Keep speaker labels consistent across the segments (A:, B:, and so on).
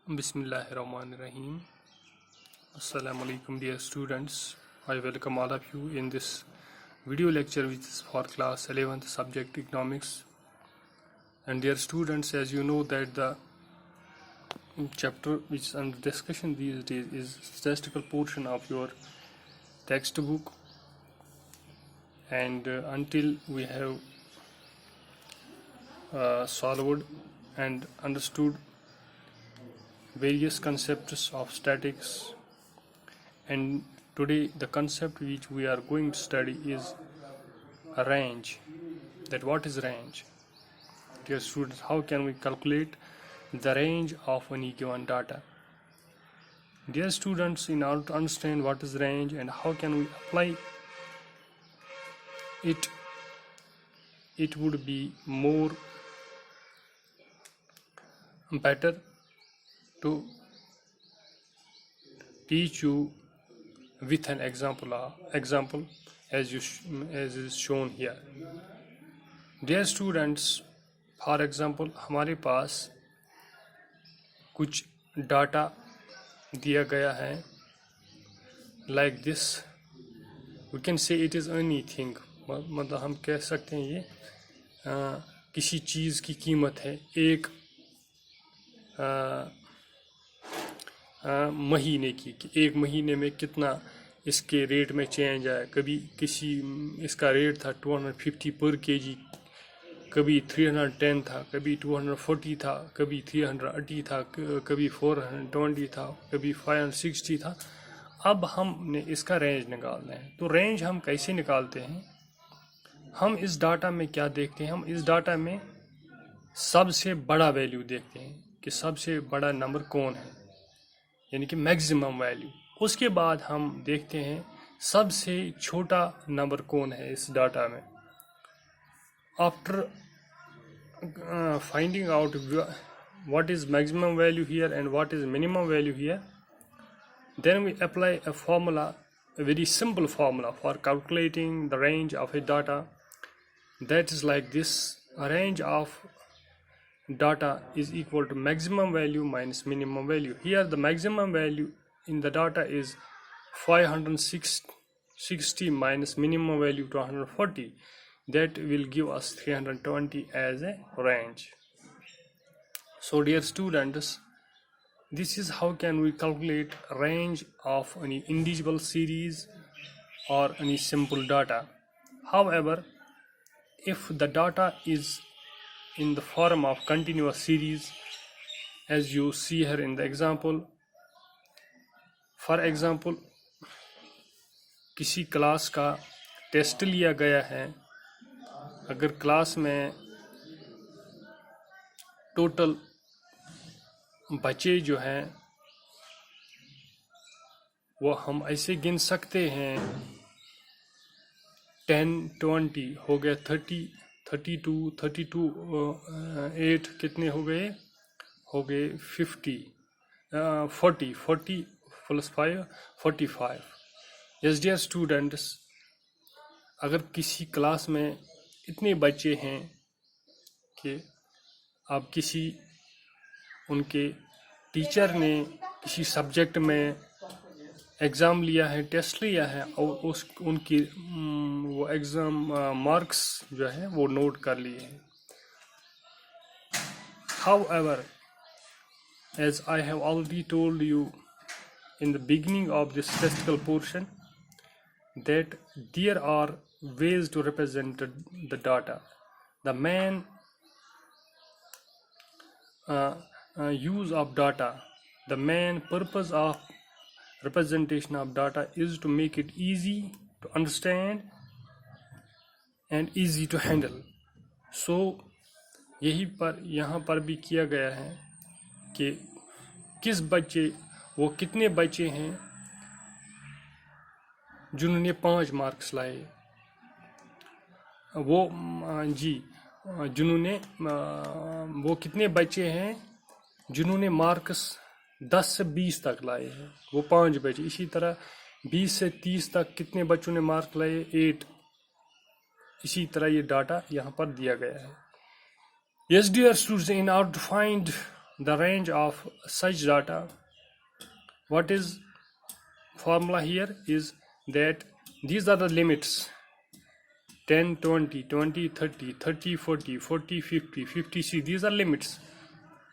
A: Bismillahirrahmanirrahim. Assalamu alaikum dear students. I welcome all of you in this video lecture which is for class 11th subject economics. And dear students, as you know that the chapter which is under discussion these days is statistical portion of your textbook, and until we have solved and understood various concepts of statics, and today the concept which we are going to study is a range. That what is range? Dear students, how can we calculate the range of any given data? Dear students, in order to understand what is range and how can we apply it, it would be more better to teach you with an example as is shown here. Dear students, for example, हमारे पास कुछ data दिया गया है like this. We can say it is anything. मतलब हम कह सकते हैं ये किसी चीज़ की कीमत है एक महीने की, कि एक महीने में कितना इसके रेट में चेंज आया. कभी किसी इसका रेट था 250 पर केजी, कभी 310 था, कभी 240 था, कभी 380 था, कभी 420 था, कभी 560 था. अब हमने इसका रेंज निकालना है. तो रेंज हम कैसे निकालते हैं? हम इस डाटा में क्या देखते हैं? हम इस डाटा में सबसे बड़ा वैल्यू देखते हैं कि सबसे बड़ा नंबर कौन है, यानी कि मैक्सिमम वैल्यू. उसके बाद हम देखते हैं सबसे छोटा नंबर कौन है इस डाटा में. After finding out what is maximum value here and what is minimum value here, then we apply a formula, a very simple formula for calculating the range of a data. That is like this: a range of data is equal to maximum value minus minimum value. Here the maximum value in the data is 560 minus minimum value 240. That will give us 320 as a range. So dear students, this is how can we calculate range of any individual series or any simple data. However, if the data is in the form of continuous series, as you see here in the example, for example, किसी class का test लिया गया है. अगर class में total बच्चे जो हैं वो हम ऐसे गिन सकते हैं 10, 20 हो गया, 30, 32, 8 कितने हो गए 50, 40 प्लस 5 45. यस डियर स्टूडेंट्स, अगर किसी क्लास में इतने बच्चे हैं कि अब किसी उनके टीचर ने किसी सब्जेक्ट में एग्ज़ाम लिया है, टेस्ट लिया है, और उनकी वो एग्ज़ाम मार्क्स जो है वो नोट कर लिए हैं. However, as I have already told you in the beginning of this statistical portion, that there are ways to represent the data. The main use of data, the main purpose of representation of data is to make it easy to understand and easy to handle. So यही पर यहाँ पर भी किया गया है कि किस बच्चे, वो कितने बच्चे हैं जिन्होंने 5 मार्क्स लाए, वो जिन्होंने वो कितने बच्चे हैं जिन्होंने मार्क्स 10 से 20 तक लाए हैं, वो 5 बच्चे. इसी तरह 20 से 30 तक कितने बच्चों ने मार्क लाए, 8. इसी तरह ये डाटा यहाँ पर दिया गया है. Yes dear students, in order to find the range of such data. What is formula here is that these are the limits: 10, 20, 20, 30, 30, 40, 40, 50, 50. See, these are limits.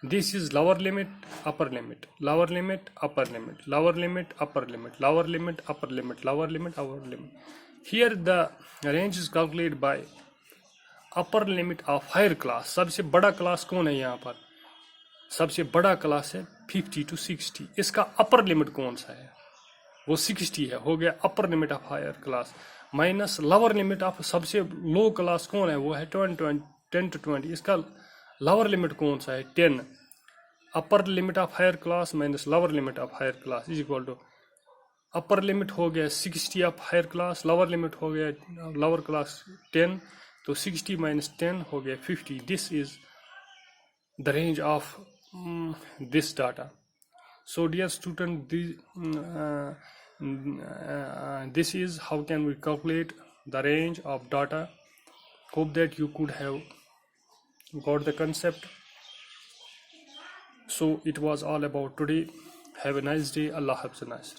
A: This is lower limit, upper limit, lower limit, upper limit, lower limit, upper limit, lower limit, upper limit, lower limit, upper limit. Here the range is calculated by upper limit of higher class. सबसे बड़ा class कौन है यहाँ पर? सबसे बड़ा class है 50 to 60. इसका अपर लिमिट कौन सा है? वो 60 है. हो गया upper limit of higher class minus lower limit of सबसे लो क्लास कौन है? वो है 10 to 20. इसका लोअर लिमिट कौन सा है? 10. Upper limit of higher class minus lower limit of higher class is equal to upper limit हो गया 60 of higher class, lower limit हो गया लोअर क्लास 10, तो 60 माइनस 10 हो गया 50. This is the range of this data. So dear student, this is how can we calculate the range of data. Hope that you could have got the concept. So it was all about today. Have a nice day. Allah Hafiz.